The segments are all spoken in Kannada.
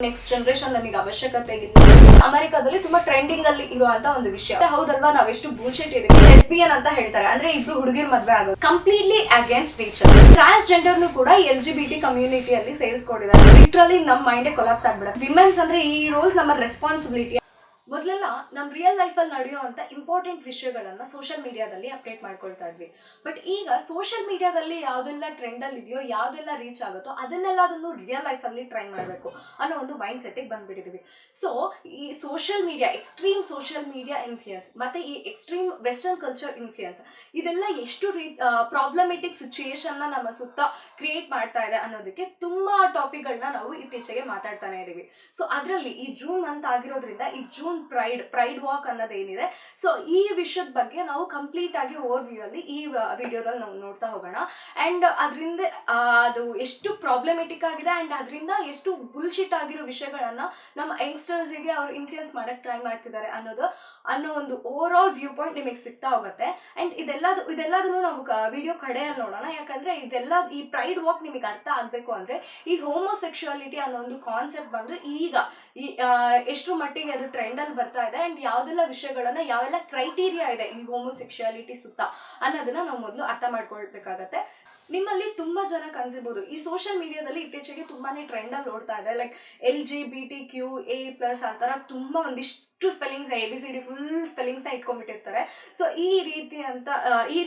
ನೆಕ್ಸ್ಟ್ ಜನರೇಷನ್ ನಮಗೆ ಅವಶ್ಯಕತೆ ಇಲ್ಲ. ಅಮೆರಿಕಾದಲ್ಲಿ ತುಂಬಾ ಟ್ರೆಂಡಿಂಗ್ ಅಲ್ಲಿ ಇರುವಂತ ಒಂದು ವಿಷಯ ಹೌದಲ್ವಾ, ನಾವೆಷ್ಟು ಬುಲ್ಶಿಟ್ ಇದೀವಿ. ಲೆಸ್ಬಿಯನ್ ಅಂತ ಹೇಳ್ತಾರೆ, ಅಂದ್ರೆ ಇಬ್ರು ಹುಡುಗಿರ್ ಮದ್ವೆ ಆಗೋದು ಕಂಪ್ಲೀಟ್ಲಿ ಅಗೇನ್ಸ್ಟ್ ನೇಚರ್. ಟ್ರಾನ್ಸ್ಜೆಂಡರ್ ಕೂಡ LGBT ಕಮ್ಯುನಿಟಿಯಲ್ಲಿ ಸೇರಿಸ್ಕೊಂಡಿದ್ದಾರೆ. ಲಿಟ್ರಲಿ ನಮ್ಮ ಮೈಂಡ್ ಕೊಲಾಪ್ಸ್ ಆಗ್ಬಿಡುತ್ತೆ. ವಿಮೆನ್ಸ್ ಅಂದ್ರೆ ಈ ರೋಲ್ಸ್ ನಮ್ಮ ರೆಸ್ಪಾನ್ಸಿಬಿಲಿಟಿ. ಮೊದಲೆಲ್ಲ ನಮ್ಮ ರಿಯಲ್ ಲೈಫಲ್ಲಿ ನಡೆಯುವಂಥ ಇಂಪಾರ್ಟೆಂಟ್ ವಿಷಯಗಳನ್ನು ಸೋಷಿಯಲ್ ಮೀಡಿಯಾದಲ್ಲಿ ಅಪ್ಡೇಟ್ ಮಾಡ್ಕೊಳ್ತಾ ಇದ್ವಿ. ಬಟ್ ಈಗ ಸೋಷಿಯಲ್ ಮೀಡಿಯಾದಲ್ಲಿ ಯಾವುದೆಲ್ಲ ಟ್ರೆಂಡಲ್ಲಿ ಇದೆಯೋ, ಯಾವುದೆಲ್ಲ ರೀಚ್ ಆಗುತ್ತೋ ಅದನ್ನೆಲ್ಲದನ್ನು ರಿಯಲ್ ಲೈಫಲ್ಲಿ ಟ್ರೈ ಮಾಡಬೇಕು ಅನ್ನೋ ಒಂದು ಮೈಂಡ್ ಸೆಟ್ಟಿಗೆ ಬಂದುಬಿಟ್ಟಿದ್ದೀವಿ. ಸೊ ಈ social media, extreme social media influence ಮತ್ತು ಈ ಎಕ್ಸ್ಟ್ರೀಮ್ ವೆಸ್ಟರ್ನ್ ಕಲ್ಚರ್ ಇನ್ಫ್ಲುಯೆನ್ಸ್ ಇದೆಲ್ಲ ಎಷ್ಟು ಪ್ರಾಬ್ಲಮೆಟಿಕ್ ಸಿಚುಯೇಷನ್ನ ನಮ್ಮ ಸುತ್ತ ಕ್ರಿಯೇಟ್ ಮಾಡ್ತಾ ಇದೆ ಅನ್ನೋದಕ್ಕೆ ತುಂಬ ಟಾಪಿಕ್ಗಳನ್ನ ನಾವು ಇತ್ತೀಚೆಗೆ ಮಾತಾಡ್ತಾನೆ ಇದ್ದೀವಿ. ಸೊ ಅದರಲ್ಲಿ ಈ ಜೂನ್ ಮಂತ್ ಆಗಿರೋದ್ರಿಂದ ಈ ಜೂನ್ ಪ್ರೈಡ್ ವಾಕ್ ಅನ್ನೋದೇನಿದೆ, ಸೊ ಈ ವಿಷಯದ ಬಗ್ಗೆ ನಾವು ಕಂಪ್ಲೀಟ್ ಆಗಿ ಓವರ್ ವ್ಯೂ ಅಲ್ಲಿ ಈ ವಿಡಿಯೋದಲ್ಲಿ ನಾವು ನೋಡ್ತಾ ಹೋಗೋಣ. ಅಂಡ್ ಅದರಿಂದ ಅದು ಎಷ್ಟು ಪ್ರಾಬ್ಲಮೆಟಿಕ್ ಆಗಿದೆ ಅಂಡ್ ಅದರಿಂದ ಎಷ್ಟು ಬುಲ್ಶಿಟ್ ಆಗಿರೋ ವಿಷಯಗಳನ್ನ ನಮ್ಮ ಯಂಗ್ಸ್ಟರ್ಸ್ಗೆ ಅವ್ರು ಇನ್ಫ್ಲುಯೆನ್ಸ್ ಮಾಡಕ್ಕೆ ಟ್ರೈ ಮಾಡ್ತಿದ್ದಾರೆ ಅನ್ನೋ ಒಂದು ಓವರ್ ಆಲ್ ವ್ಯೂ ಪಾಯಿಂಟ್ ನಿಮಗೆ ಸಿಗ್ತಾ ಹೋಗುತ್ತೆ. ಅಂಡ್ ಇದೆಲ್ಲದನ್ನು ನಾವು ವಿಡಿಯೋ ಕಡೆಯಲ್ಲಿ ನೋಡೋಣ. ಯಾಕಂದ್ರೆ ಈ ಪ್ರೈಡ್ ವಾಕ್ ನಿಮಗೆ ಅರ್ಥ ಆಗಬೇಕು ಅಂದ್ರೆ ಈ ಹೋಮೋಸೆಕ್ಷುಯಾಲಿಟಿ ಅನ್ನೋ ಒಂದು ಕಾನ್ಸೆಪ್ಟ್ ಬಂದು ಈಗ ಎಷ್ಟು ಮಟ್ಟಿಗೆ ಅದು ಟ್ರೆಂಡ್ ಅಲ್ಲಿ ಬರ್ತಾ ಇದೆ ಅಂಡ್ ಯಾವ್ದೆಲ್ಲ ವಿಷಯಗಳನ್ನ, ಯಾವೆಲ್ಲ ಕ್ರೈಟೀರಿಯಾ ಇದೆ ಈ ಹೋಮೋಸೆಕ್ಷುಯಾಲಿಟಿ ಸುತ್ತ ಅನ್ನೋದನ್ನ ನಾವು ಮೊದಲು ಅರ್ಥ ಮಾಡ್ಕೊಳ್ಬೇಕಾಗತ್ತೆ. ನಿಮ್ಮಲ್ಲಿ ತುಂಬಾ ಜನ ಕನ್ಸಿರ್ಬೋದು, ಈ ಸೋಷಿಯಲ್ ಮೀಡಿಯಾದಲ್ಲಿ ಇತ್ತೀಚೆಗೆ ತುಂಬಾನೇ ಟ್ರೆಂಡ್ ಅಲ್ಲಿ ಓಡ್ತಾ ಇದೆ. ಲೈಕ್ LGBTQA+ ಆ ಥರ ತುಂಬಾ ಒಂದಿಷ್ಟು ಸ್ಪೆಲ್ಲಿಂಗ್ಸ್, ABCD ಫುಲ್ ಸ್ಪೆಲ್ಲಿಂಗ್ಸ್ನ ಇಟ್ಕೊಂಡ್ಬಿಟ್ಟಿರ್ತಾರೆ. ಸೊ ಈ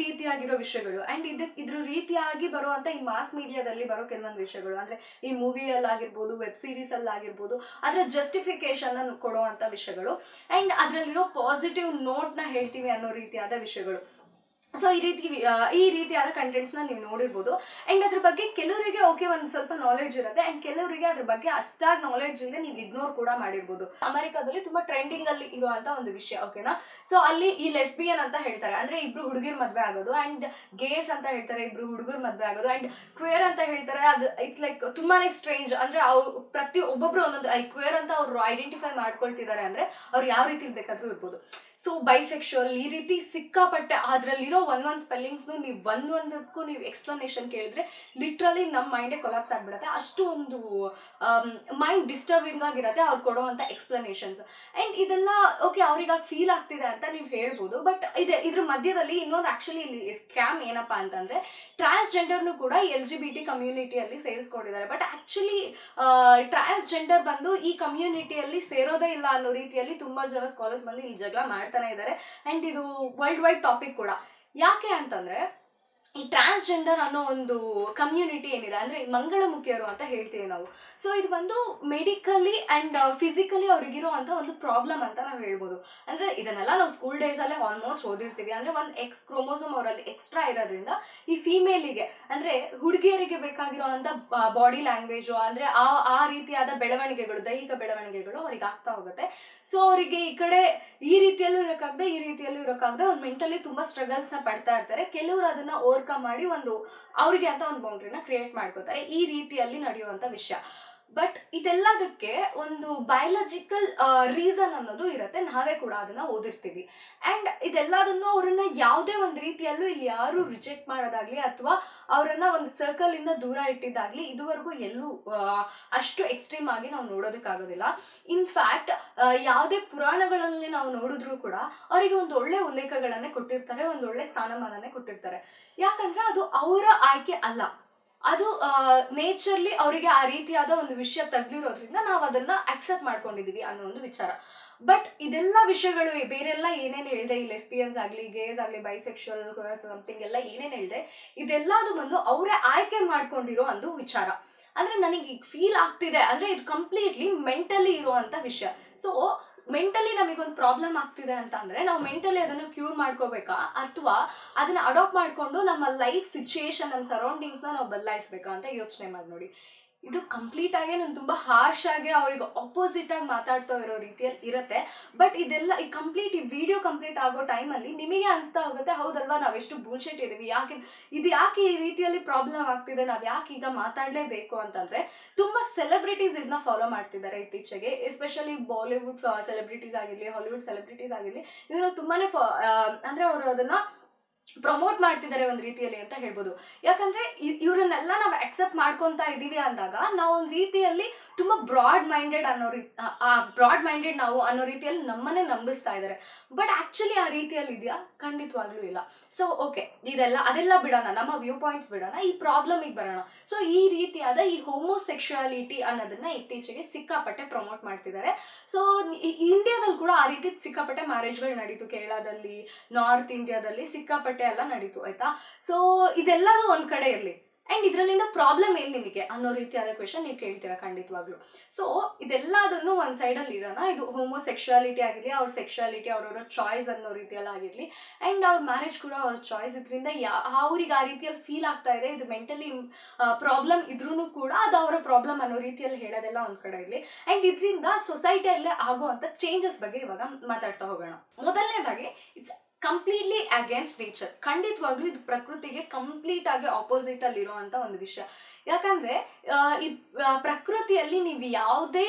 ರೀತಿಯಾಗಿರೋ ವಿಷಯಗಳು ಅಂಡ್ ಇದ್ರ ರೀತಿಯಾಗಿ ಬರುವಂತ ಈ ಮಾಸ್ ಮೀಡಿಯಾದಲ್ಲಿ ಬರೋ ಕೆಲವೊಂದು ವಿಷಯಗಳು, ಅಂದ್ರೆ ಈ ಮೂವಿಯಲ್ಲಾಗಿರ್ಬೋದು, ವೆಬ್ ಸೀರೀಸ್ ಅಲ್ಲಾಗಿರ್ಬೋದು, ಅದರ ಜಸ್ಟಿಫಿಕೇಶನ್ ಅನ್ನು ಕೊಡುವಂತ ವಿಷಯಗಳು ಅಂಡ್ ಅದರಲ್ಲಿರೋ ಪಾಸಿಟಿವ್ ನೋಟ್ನ ಹೇಳ್ತೀವಿ ಅನ್ನೋ ರೀತಿಯಾದ ವಿಷಯಗಳು. ಸೊ ಈ ರೀತಿಯಾದ ಕಂಟೆಂಟ್ಸ್ನ ನೀವು ನೋಡಿರ್ಬೋದು. ಆ್ಯಂಡ್ ಅದ್ರ ಬಗ್ಗೆ ಕೆಲವರಿಗೆ ಓಕೆ ಒಂದು ಸ್ವಲ್ಪ ನಾಲೆಡ್ಜ್ ಇರುತ್ತೆ ಆ್ಯಂಡ್ ಕೆಲವರಿಗೆ ಅದ್ರ ಬಗ್ಗೆ ಅಷ್ಟಾಗಿ ನಾಲೆಡ್ಜ್ ಇಲ್ಲದೆ ನೀವು ಇಗ್ನೋರ್ ಕೂಡ ಮಾಡಿರ್ಬೋದು. ಅಮೆರಿಕಾದಲ್ಲಿ ತುಂಬ ಟ್ರೆಂಡಿಂಗಲ್ಲಿ ಇರುವಂಥ ಒಂದು ವಿಷಯ, ಓಕೆನಾ. ಸೊ ಅಲ್ಲಿ ಈ ಲೆಸ್ಬಿಯನ್ ಅಂತ ಹೇಳ್ತಾರೆ, ಅಂದರೆ ಇಬ್ರು ಹುಡುಗಿರ್ ಮದುವೆ ಆಗೋದು, ಆ್ಯಂಡ್ ಗೇಸ್ ಅಂತ ಹೇಳ್ತಾರೆ, ಇಬ್ರು ಹುಡುಗರು ಮದುವೆ ಆಗೋದು, ಆ್ಯಂಡ್ ಕ್ವೇರ್ ಅಂತ ಹೇಳ್ತಾರೆ. ಅದು ಇಟ್ಸ್ ಲೈಕ್ ತುಂಬಾ ಸ್ಟ್ರೇಂಜ್. ಅಂದರೆ ಅವ್ರು ಒಬ್ಬೊಬ್ರು ಒಂದೊಂದು ಕ್ವೇರ್ ಅಂತ ಅವರು ಐಡೆಂಟಿಫೈ ಮಾಡ್ಕೊಳ್ತಿದ್ದಾರೆ, ಅಂದರೆ ಅವ್ರು ಯಾವ ರೀತಿ ಬೇಕಾದರೂ ಇರ್ಬೋದು. ಸೊ ಬೈಸೆಕ್ಷುವಲ್ ಈ ರೀತಿ ಸಿಕ್ಕಾಪಟ್ಟೆ ಅದರಲ್ಲಿರೋ ಒಂದೊಂದು ಸ್ಪೆಲ್ಲಿಂಗ್ಸ್ನು ನೀವು ಒಂದೊಂದಕ್ಕೂ ನೀವು ಎಕ್ಸ್ಪ್ಲನೇಷನ್ ಕೇಳಿದ್ರೆ ಲಿಟ್ರಲಿ ನಮ್ಮ ಮೈಂಡೇ ಕೊಲಾಪ್ಸ್ ಆಗಿಬಿಡುತ್ತೆ. ಅಷ್ಟು ಒಂದು ಮೈಂಡ್ ಡಿಸ್ಟರ್ಬಿಂಗ್ ಆಗಿರುತ್ತೆ ಅವ್ರು ಕೊಡೋವಂಥ ಎಕ್ಸ್ಪ್ಲನೇಷನ್ಸ್. ಆ್ಯಂಡ್ ಇದೆಲ್ಲ ಓಕೆ ಅವ್ರಿಗೆ ಫೀಲ್ ಆಗ್ತಿದೆ ಅಂತ ನೀವು ಹೇಳ್ಬೋದು. ಬಟ್ ಇದ್ರ ಮಧ್ಯದಲ್ಲಿ ಇನ್ನೊಂದು ಆ್ಯಕ್ಚುಲಿ ಇಲ್ಲಿ ಸ್ಕ್ಯಾಮ್ ಏನಪ್ಪ ಅಂತಂದರೆ, ಟ್ರಾನ್ಸ್ಜೆಂಡರ್ನು ಕೂಡ LGBT ಕಮ್ಯುನಿಟಿಯಲ್ಲಿ ಸೇರಿಸ್ಕೊಂಡಿದ್ದಾರೆ. ಬಟ್ ಆ್ಯಕ್ಚುಲಿ ಟ್ರಾನ್ಸ್ಜೆಂಡರ್ ಬಂದು ಈ ಕಮ್ಯುನಿಟಿಯಲ್ಲಿ ಸೇರೋದೇ ಇಲ್ಲ ಅನ್ನೋ ರೀತಿಯಲ್ಲಿ ತುಂಬ ಜನ ಸ್ಕಾಲರ್ಸ್ ಬಂದು ಇಲ್ಲಿ ಜಗಳ ಮಾಡ್ತಾನೆ ಇದ್ದಾರೆ. ಆ್ಯಂಡ್ ಇದು ವರ್ಲ್ಡ್ ವೈಡ್ ಟಾಪಿಕ್ ಕೂಡ. ಯಾಕೆ ಅಂತಂದರೆ ಈ ಟ್ರಾನ್ಸ್ಜೆಂಡರ್ ಅನ್ನೋ ಒಂದು ಕಮ್ಯುನಿಟಿ ಏನಿದೆ, ಅಂದರೆ ಮಂಗಳಮುಖಿಯರು ಅಂತ ಹೇಳ್ತೀವಿ ನಾವು. ಸೊ ಇದು ಬಂದು ಮೆಡಿಕಲಿ ಆ್ಯಂಡ್ ಫಿಸಿಕಲಿ ಅವ್ರಿಗಿರೋ ಅಂಥ ಒಂದು ಪ್ರಾಬ್ಲಮ್ ಅಂತ ನಾವು ಹೇಳ್ಬೋದು. ಅಂದರೆ ಇದನ್ನೆಲ್ಲ ನಾವು ಸ್ಕೂಲ್ ಡೇಸಲ್ಲೇ ಆಲ್ಮೋಸ್ಟ್ ಓದಿರ್ತೀವಿ. ಅಂದರೆ ಒಂದು X ಕ್ರೋಮೋಸೋಮ್ ಅವರಲ್ಲಿ ಎಕ್ಸ್ಟ್ರಾ ಇರೋದ್ರಿಂದ ಈ ಫೀಮೇಲಿಗೆ, ಅಂದರೆ ಹುಡುಗಿಯರಿಗೆ ಬೇಕಾಗಿರೋ ಅಂಥ ಬಾಡಿ ಲ್ಯಾಂಗ್ವೇಜು, ಅಂದರೆ ಆ ರೀತಿಯಾದ ಬೆಳವಣಿಗೆಗಳು, ದೈಹಿಕ ಬೆಳವಣಿಗೆಗಳು ಅವ್ರಿಗೆ ಆಗ್ತಾ ಹೋಗುತ್ತೆ. ಸೊ ಅವರಿಗೆ ಈ ಕಡೆ ಈ ರೀತಿಯಲ್ಲೂ ಇರೋಕ್ಕಾಗದೆ ಈ ರೀತಿಯಲ್ಲೂ ಇರೋಕ್ಕಾಗದೆ ಒಂದು ಮೆಂಟಲಿ ತುಂಬ ಸ್ಟ್ರಗಲ್ಸ್ನ ಪಡ್ತಾ ಇರ್ತಾರೆ. ಕೆಲವರು ಅದನ್ನು ಓವರ್ಕಮ್ ಮಾಡಿ ಒಂದು ಅವ್ರಿಗೆ ಅಂತ ಒಂದು ಬೌಂಡ್ರಿನ ಕ್ರಿಯೇಟ್ ಮಾಡ್ಕೋತಾರೆ. ಈ ರೀತಿಯಲ್ಲಿ ನಡೆಯುವಂಥ ವಿಷಯ. ಬಟ್ ಇದೆಲ್ಲದಕ್ಕೆ ಒಂದು ಬಯಾಲಜಿಕಲ್ ರೀಸನ್ ಅನ್ನೋದು ಇರುತ್ತೆ, ನಾವೇ ಕೂಡ ಅದನ್ನು ಓದಿರ್ತೀವಿ. ಆ್ಯಂಡ್ ಇದೆಲ್ಲದನ್ನು ಅವರನ್ನು ಯಾವುದೇ ಒಂದು ರೀತಿಯಲ್ಲೂ ಇಲ್ಲಿ ಯಾರು ರಿಜೆಕ್ಟ್ ಮಾಡೋದಾಗಲಿ ಅಥವಾ ಅವರನ್ನು ಒಂದು ಸರ್ಕಲಿಂದ ದೂರ ಇಟ್ಟಿದ್ದಾಗಲಿ ಇದುವರೆಗೂ ಎಲ್ಲೂ ಅಷ್ಟು ಎಕ್ಸ್ಟ್ರೀಮ್ ಆಗಿ ನಾವು ನೋಡೋದಕ್ಕಾಗೋದಿಲ್ಲ. ಇನ್ಫ್ಯಾಕ್ಟ್ ಯಾವುದೇ ಪುರಾಣಗಳಲ್ಲಿ ನಾವು ನೋಡಿದ್ರೂ ಕೂಡ ಅವರಿಗೆ ಒಂದು ಒಳ್ಳೆ ಉಲ್ಲೇಖಗಳನ್ನೇ ಕೊಟ್ಟಿರ್ತಾರೆ, ಒಂದು ಒಳ್ಳೆ ಸ್ಥಾನಮಾನನೇ ಕೊಟ್ಟಿರ್ತಾರೆ. ಯಾಕಂದರೆ ಅದು ಅವರ ಆಯ್ಕೆ ಅಲ್ಲ, ಅದು ನೇಚರ್ಲಿ ಅವರಿಗೆ ಆ ರೀತಿಯಾದ ಒಂದು ವಿಷಯ ತಗ್ಲಿರೋದ್ರಿಂದ ನಾವು ಅದನ್ನು ಅಕ್ಸೆಪ್ಟ್ ಮಾಡ್ಕೊಂಡಿದ್ದೀವಿ ಅನ್ನೋ ಒಂದು ವಿಚಾರ. ಬಟ್ ಇದೆಲ್ಲ ವಿಷಯಗಳು ಬೇರೆಲ್ಲ ಏನೇನು ಹೇಳಿದೆ, ಈ ಲೆಸ್ಬಿಯನ್ಸ್ ಆಗಲಿ, ಗೇಸ್ ಆಗಲಿ, ಬೈಸೆಕ್ಷುವಲ್ ಸಮಥಿಂಗ್ ಎಲ್ಲ ಏನೇನು ಹೇಳಿದೆ, ಇದೆಲ್ಲದು ಬಂದು ಅವರೇ ಆಯ್ಕೆ ಮಾಡ್ಕೊಂಡಿರೋ ಒಂದು ವಿಚಾರ. ಅಂದರೆ ನನಗೆ ಈಗ ಫೀಲ್ ಆಗ್ತಿದೆ ಅಂದರೆ ಇದು ಕಂಪ್ಲೀಟ್ಲಿ ಮೆಂಟಲಿ ಇರುವಂಥ ವಿಷಯ. ಸೊ ಮೆಂಟಲಿ ನಮಗೊಂದು ಪ್ರಾಬ್ಲಮ್ ಆಗ್ತಿದೆ ಅಂತ ಅಂದರೆ ನಾವು ಮೆಂಟಲಿ ಅದನ್ನು ಕ್ಯೂರ್ ಮಾಡ್ಕೋಬೇಕಾ ಅಥವಾ ಅದನ್ನು ಅಡಾಪ್ಟ್ ಮಾಡಿಕೊಂಡು ನಮ್ಮ ಲೈಫ್ ಸಿಚುಯೇಷನ್, ನಮ್ಮ ಸರೌಂಡಿಂಗ್ಸ್ನ ನಾವು ಬದಲಾಯಿಸ್ಬೇಕಾ ಅಂತ ಯೋಚನೆ ಮಾಡಿ ನೋಡಿ. ಇದು ಕಂಪ್ಲೀಟಾಗಿ ನಾನು ತುಂಬ ಹಾರ್ಶಾಗಿ ಅವ್ರಿಗೆ ಆಪೋಸಿಟಾಗಿ ಮಾತಾಡ್ತಾ ಇರೋ ರೀತಿಯಲ್ಲಿ ಇರುತ್ತೆ. ಬಟ್ ಇದೆಲ್ಲ ಈ ವಿಡಿಯೋ ಕಂಪ್ಲೀಟ್ ಆಗೋ ಟೈಮಲ್ಲಿ ನಿಮಗೆ ಅನಿಸ್ತಾ ಹೋಗುತ್ತೆ, ಹೌದಲ್ವಾ ನಾವೆಷ್ಟು ಬುಲ್ಶಿಟ್ ಇದ್ದೀವಿ, ಯಾಕೆ ಈ ರೀತಿಯಲ್ಲಿ ಪ್ರಾಬ್ಲಮ್ ಆಗ್ತಿದೆ, ನಾವು ಯಾಕೆ ಈಗ ಮಾತಾಡಲೇಬೇಕು ಅಂತಂದರೆ ತುಂಬ ಸೆಲೆಬ್ರಿಟೀಸ್ ಇದನ್ನ ಫಾಲೋ ಮಾಡ್ತಿದ್ದಾರೆ ಇತ್ತೀಚೆಗೆ. ಎಸ್ಪೆಷಲಿ ಬಾಲಿವುಡ್ ಸೆಲೆಬ್ರಿಟೀಸ್ ಆಗಿರಲಿ, ಹಾಲಿವುಡ್ ಸೆಲೆಬ್ರಿಟೀಸ್ ಆಗಿರಲಿ, ಇದನ್ನು ತುಂಬಾ ಅಂದರೆ ಅವರು ಅದನ್ನು ಪ್ರಮೋಟ್ ಮಾಡ್ತಿದ್ದಾರೆ ಒಂದು ರೀತಿಯಲ್ಲಿ ಅಂತ ಹೇಳ್ಬೋದು. ಯಾಕಂದ್ರೆ ಇವರನ್ನೆಲ್ಲ ನಾವು ಅಕ್ಸೆಪ್ಟ್ ಮಾಡ್ಕೊತಾ ಇದೀವಿ ಅಂದಾಗ ನಾವು ಒಂದು ರೀತಿಯಲ್ಲಿ ತುಂಬ ಬ್ರಾಡ್ ಮೈಂಡೆಡ್ ಅನ್ನೋ ಬ್ರಾಡ್ ಮೈಂಡೆಡ್ ನಾವು ಅನ್ನೋ ರೀತಿಯಲ್ಲಿ ನಮ್ಮನ್ನೇ ನಂಬಿಸ್ತಾ ಇದ್ದಾರೆ. ಬಟ್ ಆ್ಯಕ್ಚುಲಿ ಆ ರೀತಿಯಲ್ಲಿ ಇದೆಯಾ? ಖಂಡಿತವಾಗ್ಲೂ ಇಲ್ಲ. ಸೊ ಓಕೆ, ಅದೆಲ್ಲ ಬಿಡೋಣ, ನಮ್ಮ ವ್ಯೂ ಪಾಯಿಂಟ್ಸ್ ಬಿಡೋಣ, ಈ ಪ್ರಾಬ್ಲಮಿಗೆ ಬರೋಣ. ಸೊ ಈ ರೀತಿಯಾದ ಈ ಹೋಮೋಸೆಕ್ಷುಯಾಲಿಟಿ ಅನ್ನೋದನ್ನ ಇತ್ತೀಚೆಗೆ ಸಿಕ್ಕಾಪಟ್ಟೆ ಪ್ರಮೋಟ್ ಮಾಡ್ತಿದ್ದಾರೆ. ಸೊ ಇಂಡಿಯಾದಲ್ಲಿ ಕೂಡ ಆ ರೀತಿ ಸಿಕ್ಕಾಪಟ್ಟೆ ಮ್ಯಾರೇಜ್ಗಳು ನಡೀತು. ಕೇರಳದಲ್ಲಿ, ನಾರ್ತ್ ಇಂಡಿಯಾದಲ್ಲಿ ಸಿಕ್ಕಾಪಟ್ಟೆ ಎಲ್ಲ ನಡೀತು, ಆಯ್ತಾ? ಸೊ ಇದೆಲ್ಲದೂ ಒಂದ್ ಕಡೆ ಇರಲಿ, ಆ್ಯಂಡ್ ಇದರಲ್ಲಿಂದ ಪ್ರಾಬ್ಲಮ್ ಏನು ನಿಮಗೆ ಅನ್ನೋ ರೀತಿಯಾದ ಕ್ವೆಶನ್ ನೀವು ಕೇಳ್ತೀರಾ ಖಂಡಿತವಾಗ್ಲೂ. ಸೊ ಇದೆಲ್ಲದನ್ನು ಒಂದು ಸೈಡಲ್ಲಿ ಇಡೋಣ. ಇದು ಹೋಮೋಸೆಕ್ಷುಯಾಲಿಟಿ ಆಗಿರಲಿ, ಅವ್ರ ಸೆಕ್ಷುಯಾಲಿಟಿ ಅವ್ರವ್ರ ಚಾಯ್ಸ್ ಅನ್ನೋ ರೀತಿಯಲ್ಲಿ ಆಗಿರಲಿ, ಆ್ಯಂಡ್ ಅವ್ರ ಮ್ಯಾರೇಜ್ ಕೂಡ ಅವ್ರ ಚಾಯ್ಸ್. ಇದರಿಂದ ಅವ್ರಿಗೆ ಆ ರೀತಿಯಲ್ಲಿ ಫೀಲ್ ಆಗ್ತಾ ಇದೆ, ಇದು ಮೆಂಟಲಿ ಪ್ರಾಬ್ಲಮ್ ಇದ್ರೂ ಕೂಡ ಅದು ಅವರ ಪ್ರಾಬ್ಲಮ್ ಅನ್ನೋ ರೀತಿಯಲ್ಲಿ ಹೇಳೋದೆಲ್ಲ ಒಂದು ಕಡೆ ಇರಲಿ. ಆ್ಯಂಡ್ ಇದರಿಂದ ಸೊಸೈಟಿಯಲ್ಲೇ ಆಗುವಂಥ ಚೇಂಜಸ್ ಬಗ್ಗೆ ಇವಾಗ ಮಾತಾಡ್ತಾ ಹೋಗೋಣ. ಮೊದಲನೇದಾಗಿ ಇಟ್ಸ್ ಕಂಪ್ಲೀಟ್ಲಿ ಅಗೇನ್ಸ್ಟ್ ನೇಚರ್. ಖಂಡಿತವಾಗ್ಲೂ ಇದು ಪ್ರಕೃತಿಗೆ ಕಂಪ್ಲೀಟ್ ಆಗಿ ಆಪೋಸಿಟ್ ಅಲ್ಲಿ ಇರುವಂತ ಒಂದು ವಿಷಯ. ಯಾಕಂದ್ರೆ ಈ ಪ್ರಕೃತಿಯಲ್ಲಿ ನೀವು ಯಾವುದೇ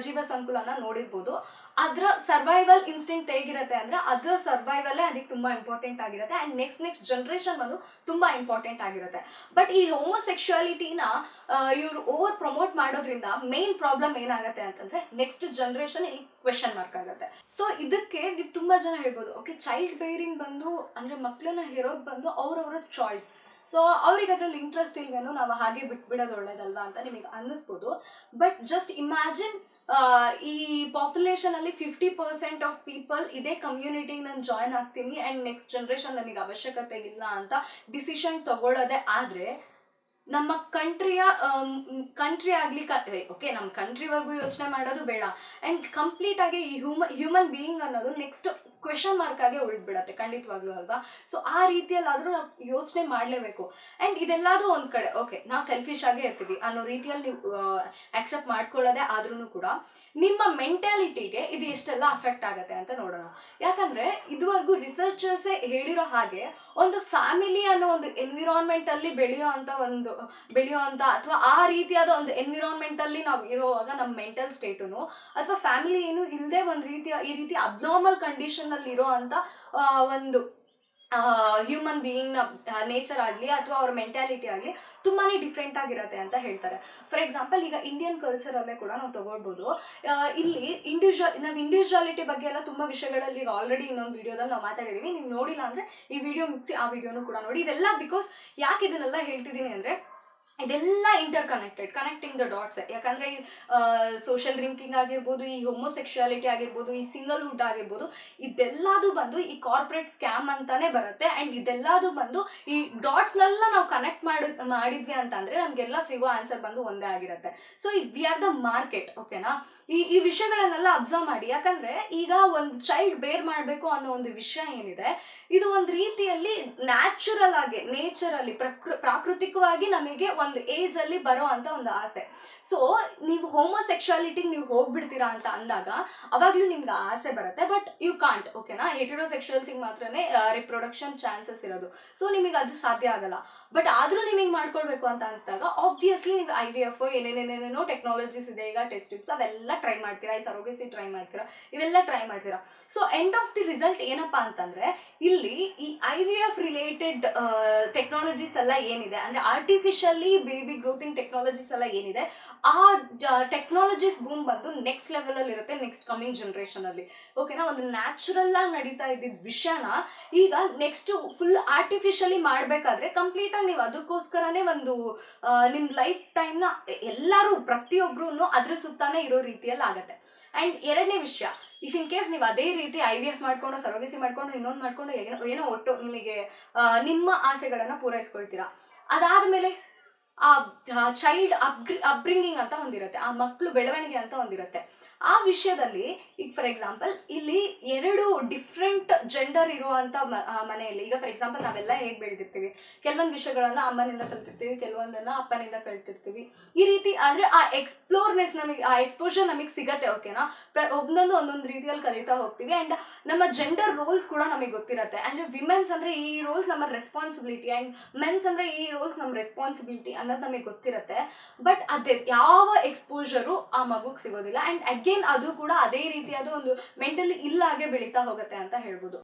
ಜೀವ ಸಂಕುಲನ ನೋಡಿರ್ಬೋದು, ಅದರ ಸರ್ವೈವಲ್ ಇನ್ಸ್ಟಿಂಕ್ಟ್ ಹೇಗಿರುತ್ತೆ ಅಂದ್ರೆ ಅದರ ಸರ್ವೈವಲ್ಲೇ ಅದಕ್ಕೆ ತುಂಬಾ ಇಂಪಾರ್ಟೆಂಟ್ ಆಗಿರುತ್ತೆ, ಆ್ಯಂಡ್ ನೆಕ್ಸ್ಟ್ ಜನರೇಷನ್ ಬಂದು ತುಂಬಾ ಇಂಪಾರ್ಟೆಂಟ್ ಆಗಿರುತ್ತೆ. ಬಟ್ ಈ ಹೋಮೋಸೆಕ್ಷುಯಾಲಿಟಿನ ಇವ್ರು ಓವರ್ ಪ್ರಮೋಟ್ ಮಾಡೋದ್ರಿಂದ ಮೇನ್ ಪ್ರಾಬ್ಲಮ್ ಏನಾಗುತ್ತೆ ಅಂತಂದ್ರೆ ನೆಕ್ಸ್ಟ್ ಜನರೇಷನ್ ಇಲ್ಲಿ ಕ್ವೆಶನ್ ಮಾರ್ಕ್ ಆಗುತ್ತೆ. ಸೊ ಇದಕ್ಕೆ ನೀವು ತುಂಬಾ ಜನ ಹೇಳ್ಬೋದು, ಓಕೆ ಚೈಲ್ಡ್ ಬೇರಿಂಗ್ ಬಂದು ಅಂದ್ರೆ ಮಕ್ಕಳನ್ನ ಹೆರೋದು ಬಂದು ಅವ್ರವ್ರ ಚಾಯ್ಸ್, ಸೊ ಅವ್ರಿಗೆ ಅದ್ರಲ್ಲಿ ಇಂಟ್ರೆಸ್ಟ್ ಇಲ್ವೇನೋ, ನಾವು ಹಾಗೆ ಬಿಟ್ಬಿಡೋದು ಒಳ್ಳೇದಲ್ವಾ ಅಂತ ನಿಮಗೆ ಅನ್ನಿಸ್ಬೋದು. ಬಟ್ ಜಸ್ಟ್ ಇಮ್ಯಾಜಿನ್, ಈ ಪಾಪ್ಯುಲೇಷನ್ ಅಲ್ಲಿ 50% ಆಫ್ ಪೀಪಲ್ ಇದೇ ಕಮ್ಯುನಿಟಿಗೆ ನಾನು ಜಾಯ್ನ್ ಆಗ್ತೀನಿ ಆ್ಯಂಡ್ ನೆಕ್ಸ್ಟ್ ಜನರೇಷನ್ ನನಗೆ ಅವಶ್ಯಕತೆ ಇಲ್ಲ ಅಂತ ಡಿಸಿಷನ್ ತಗೊಳ್ಳೋದೇ ಆದರೆ, ನಮ್ಮ ಕಂಟ್ರಿ ಆಗಲಿ, ಓಕೆ ನಮ್ಮ ಕಂಟ್ರಿವರೆಗೂ ಯೋಚನೆ ಮಾಡೋದು ಬೇಡ, ಆ್ಯಂಡ್ ಕಂಪ್ಲೀಟ್ ಆಗಿ ಈ ಹ್ಯೂಮನ್ ಬೀಯಿಂಗ್ ಅನ್ನೋದು ನೆಕ್ಸ್ಟ್ ಕ್ವೆಶನ್ ಮಾರ್ಕ್ ಆಗಿ ಉಳಿದ್ಬಿಡತ್ತೆ ಖಂಡಿತವಾಗ್ಲೂ, ಅಲ್ವಾ? ಸೊ ಆ ರೀತಿಯಲ್ಲಾದರೂ ನಾವು ಯೋಚನೆ ಮಾಡಲೇಬೇಕು. ಆ್ಯಂಡ್ ಇದೆಲ್ಲದೂ ಒಂದು ಕಡೆ ಓಕೆ ನಾವು ಸೆಲ್ಫಿಶ್ ಆಗೇ ಇರ್ತೀವಿ ಅನ್ನೋ ರೀತಿಯಲ್ಲಿ ನೀವು ಆಕ್ಸೆಪ್ಟ್ ಮಾಡ್ಕೊಳ್ಳೋದೇ ಆದ್ರೂ ಕೂಡ ನಿಮ್ಮ ಮೆಂಟಾಲಿಟಿಗೆ ಇದು ಎಷ್ಟೆಲ್ಲ ಅಫೆಕ್ಟ್ ಆಗುತ್ತೆ ಅಂತ ನೋಡೋಣ. ಯಾಕಂದ್ರೆ ಇದುವರೆಗೂ ರಿಸರ್ಚರ್ಸೇ ಹೇಳಿರೋ ಹಾಗೆ ಒಂದು ಫ್ಯಾಮಿಲಿ ಅನ್ನೋ ಒಂದು ಎನ್ವಿರಾನ್ಮೆಂಟಲ್ಲಿ ಬೆಳೆಯುವಂಥ ಅಥವಾ ಆ ರೀತಿಯಾದ ಒಂದು ಎನ್ವಿರಾನ್ಮೆಂಟಲ್ಲಿ ನಾವು ಇರುವಾಗ ನಮ್ಮ ಮೆಂಟಲ್ ಸ್ಟೇಟುನು ಅಥವಾ ಫ್ಯಾಮಿಲಿ ಏನು ಇಲ್ಲದೆ ಈ ರೀತಿ ಅಬ್ನಾರ್ಮಲ್ ಕಂಡೀಷನ್ನಲ್ಲಿ ಇರೋ ಅಂಥ ಒಂದು ಹ್ಯೂಮನ್ ಬೀಯಿಂಗ್ನ ನೇಚರ್ ಆಗಲಿ ಅಥವಾ ಅವ್ರ ಮೆಂಟ್ಯಾಲಿಟಿ ಆಗಲಿ ತುಂಬಾ ಡಿಫ್ರೆಂಟ್ ಆಗಿರುತ್ತೆ ಅಂತ ಹೇಳ್ತಾರೆ. ಫಾರ್ ಎಕ್ಸಾಂಪಲ್ ಈಗ ಇಂಡಿಯನ್ ಕಲ್ಚರಲ್ಲೇ ಕೂಡ ನಾವು ತಗೊಳ್ಬೋದು. ಇಲ್ಲಿ ಇಂಡಿವಿಜುವಾಲಿಟಿ ಬಗ್ಗೆ ಎಲ್ಲ ತುಂಬ ವಿಷಯಗಳಲ್ಲಿ ಈಗ ಆಲ್ರೆಡಿ ಇನ್ನೊಂದು ವಿಡಿಯೋದಲ್ಲಿ ನಾವು ಮಾತಾಡಿದ್ದೀವಿ. ನೀವು ನೋಡಿಲ್ಲ ಅಂದರೆ ಈ ವಿಡಿಯೋ ಮುಗಿಸಿ ಆ ವಿಡಿಯೋನು ಕೂಡ ನೋಡಿ. ಇದೆಲ್ಲ ಬಿಕಾಸ್ ಯಾಕೆ ಇದನ್ನೆಲ್ಲ ಹೇಳ್ತಿದ್ದೀನಿ ಅಂದರೆ ಇದೆಲ್ಲ ಕನೆಕ್ಟಿಂಗ್ ದ ಡಾಟ್ಸ್. ಯಾಕಂದರೆ ಸೋಷಿಯಲ್ ಡ್ರಿಂಕಿಂಗ್ ಆಗಿರ್ಬೋದು, ಈ ಹೋಮೋಸೆಕ್ಷುಯಾಲಿಟಿ ಆಗಿರ್ಬೋದು, ಈ ಸಿಂಗಲ್ಹುಡ್ ಆಗಿರ್ಬೋದು, ಇದೆಲ್ಲದು ಬಂದು ಈ ಕಾರ್ಪೊರೇಟ್ ಸ್ಕ್ಯಾಮ್ ಅಂತಾನೆ ಬರುತ್ತೆ. ಆ್ಯಂಡ್ ಇದೆಲ್ಲದು ಬಂದು ಈ ಡಾಟ್ಸ್ನೆಲ್ಲ ನಾವು ಕನೆಕ್ಟ್ ಮಾಡಿದ್ವಿ ಅಂತಂದರೆ ನಮಗೆಲ್ಲ ಸಿಗೋ ಆನ್ಸರ್ ಬಂದು ಒಂದೇ ಆಗಿರುತ್ತೆ. So we are the market, ಓಕೆನಾ? ಈ ವಿಷಯಗಳನ್ನೆಲ್ಲ ಅಬ್ಸರ್ವ್ ಮಾಡಿ. ಯಾಕಂದರೆ ಈಗ ಒಂದು ಚೈಲ್ಡ್ ಬೇರ್ ಮಾಡಬೇಕು ಅನ್ನೋ ಒಂದು ವಿಷಯ ಏನಿದೆ, ಇದು ಒಂದು ರೀತಿಯಲ್ಲಿ ನ್ಯಾಚುರಲ್ ಆಗಿ ನೇಚರಲ್ಲಿ ಪ್ರಾಕೃತಿಕವಾಗಿ ನಮಗೆ ಒಂದು ಏಜ್ ಅಲ್ಲಿ ಬರೋ ಅಂತ ಒಂದು ಆಸೆ. ಸೊ ನೀವು ಹೋಮೋಸೆಕ್ಷುಯಾಲಿಟಿಗೆ ನೀವು ಹೋಗ್ಬಿಡ್ತೀರಾ ಅಂತ ಅಂದಾಗ ಅವಾಗ್ಲೂ ನಿಮ್ಗೆ ಆಸೆ ಬರುತ್ತೆ. ಬಟ್ ಯು ಕಾಂಟ್, ಓಕೆನಾ? ಹೆಟೆರೋಸೆಕ್ಷುವಲ್ಸಿಗೆ ಮಾತ್ರನೇ ರಿಪ್ರೊಡಕ್ಷನ್ ಚಾನ್ಸಸ್ ಇರೋದು. ಸೊ ನಿಮಗೆ ಅದು ಸಾಧ್ಯ ಆಗಲ್ಲ. ಬಟ್ ಆದರೂ ನಿಮಗೆ ಮಾಡ್ಕೊಳ್ಬೇಕು ಅಂತ ಅನಿಸಿದಾಗ ಆಬ್ವಿಯಸ್ಲಿ ನೀವು IVF ಏನೇನೇನೇನೋ ಟೆಕ್ನಾಲಜೀಸ್ ಇದೆ, ಈಗ ಟೆಸ್ಟ್ ಟ್ಯೂಬ್ಸ್ ಅವೆಲ್ಲ ಟ್ರೈ ಮಾಡ್ತೀರಾ, ಈ ಸರೋಗಸಿ ಟ್ರೈ ಮಾಡ್ತೀರಾ, ಇವೆಲ್ಲ ಟ್ರೈ ಮಾಡ್ತೀರಾ. So end of the result ಏನಪ್ಪ ಅಂತಂದ್ರೆ ಇಲ್ಲಿ ಈ IVF ರಿಲೇಟೆಡ್ ಟೆಕ್ನಾಲಜೀಸ್ ಎಲ್ಲ ಏನಿದೆ ಅಂದರೆ ಆರ್ಟಿಫಿಷಿಯಲಿ ಬೇಬಿ ಗ್ರೋತಿಂಗ್ ಟೆಕ್ನಾಲಜೀಸ್ ಎಲ್ಲ ಏನಿದೆ, ಆ ಟೆಕ್ನಾಲಜೀಸ್ ಬೂಮ್ ಬಂದು ನೆಕ್ಸ್ಟ್ ಲೆವೆಲಲ್ಲಿ ಇರುತ್ತೆ ನೆಕ್ಸ್ಟ್ ಕಮಿಂಗ್ ಜನರೇಷನಲ್ಲಿ, ಓಕೆನಾ? ಒಂದು ನ್ಯಾಚುರಲ್ ಆಗಿ ನಡೀತಾ ಇದ್ದಿದ್ದ ವಿಷಯನ ಈಗ ನೆಕ್ಸ್ಟ್ ಫುಲ್ ಆರ್ಟಿಫಿಷಿಯಲಿ ಮಾಡಬೇಕಾದ್ರೆ ಕಂಪ್ಲೀಟಾಗಿ ನೀವು ಅದಕ್ಕೋಸ್ಕರನೇ ಒಂದು ನಿಮ್ಮ ಲೈಫ್ ಟೈಮ್ನ ಎಲ್ಲರೂ ಪ್ರತಿಯೊಬ್ಬರೂ ಅದ್ರ ಸುತ್ತಾನೆ ಇರೋ ರೀತಿಯಲ್ಲಿ ಆಗುತ್ತೆ. ಆ್ಯಂಡ್ ಎರಡನೇ ವಿಷಯ, ಇಫ್ ಇನ್ ಕೇಸ್ ನೀವು ಅದೇ ರೀತಿ IVF ಮಾಡ್ಕೊಂಡು ಸರೋಗಸಿ ಮಾಡ್ಕೊಂಡು ಇನ್ನೊಂದು ಮಾಡ್ಕೊಂಡು ಏನೋ ಒಟ್ಟು ನಿಮಗೆ ನಿಮ್ಮ ಆಸೆಗಳನ್ನು ಪೂರೈಸ್ಕೊಳ್ತೀರಾ, ಅದಾದಮೇಲೆ ಆ ಚೈಲ್ಡ್ ಅಪ್ಬ್ರಿಂಗಿಂಗ್ ಅಂತ ಒಂದಿರುತ್ತೆ, ಆ ಮಕ್ಕಳು ಬೆಳವಣಿಗೆ ಅಂತ ಒಂದಿರುತ್ತೆ. ಆ ವಿಷಯದಲ್ಲಿ ಈಗ ಫಾರ್ ಎಕ್ಸಾಂಪಲ್ ಇಲ್ಲಿ 2 ಡಿಫ್ರೆಂಟ್ ಜೆಂಡರ್ ಇರುವಂಥ ಮನೆಯಲ್ಲಿ, ಈಗ ಫಾರ್ ಎಕ್ಸಾಂಪಲ್ ನಾವೆಲ್ಲ ಹೇಗೆ ಬೆಳೆದಿರ್ತೀವಿ, ಕೆಲವೊಂದು ವಿಷಯಗಳನ್ನು ಅಮ್ಮನಿಂದ ಕಲ್ತಿರ್ತೀವಿ, ಕೆಲವೊಂದನ್ನು ಅಪ್ಪನಿಂದ ಕಲ್ತಿರ್ತೀವಿ. ಈ ರೀತಿ ಅಂದರೆ ಆ ಎಕ್ಸ್ಪೋಜರ್ ನಮಗೆ ಸಿಗತ್ತೆ, ಓಕೆನಾ? ಒಂದೊಂದು ರೀತಿಯಲ್ಲಿ ಕಲಿತಾ ಹೋಗ್ತೀವಿ. ಆ್ಯಂಡ್ ನಮ್ಮ ಜೆಂಡರ್ ರೋಲ್ಸ್ ಕೂಡ ನಮಗೆ ಗೊತ್ತಿರುತ್ತೆ. ಅಂದರೆ ವಿಮೆನ್ಸ್ ಅಂದರೆ ಈ ರೋಲ್ಸ್ ನಮ್ಮ ರೆಸ್ಪಾನ್ಸಿಬಿಲಿಟಿ ಆ್ಯಂಡ್ ಮೆನ್ಸ್ ಅಂದರೆ ಈ ರೋಲ್ಸ್ ನಮ್ಮ ರೆಸ್ಪಾನ್ಸಿಬಿಲಿಟಿ ಅನ್ನೋದು ನಮಗೆ ಗೊತ್ತಿರುತ್ತೆ. ಬಟ್ ಅದೇ ಯಾವ ಎಕ್ಸ್ಪೋಜರು ಆ ಮಗುಗೆ ಸಿಗೋದಿಲ್ಲ. ಆ್ಯಂಡ್ ಅಗೇನ್ ಅದು ಕೂಡ ಅದೇ ರೀತಿಯಾದ ಒಂದು ಮೆಂಟಲಿ ಇಲ್ಲಾಗೆ ಬೆಳೀತಾ ಹೋಗುತ್ತೆ ಅಂತ ಹೇಳ್ಬೋದು.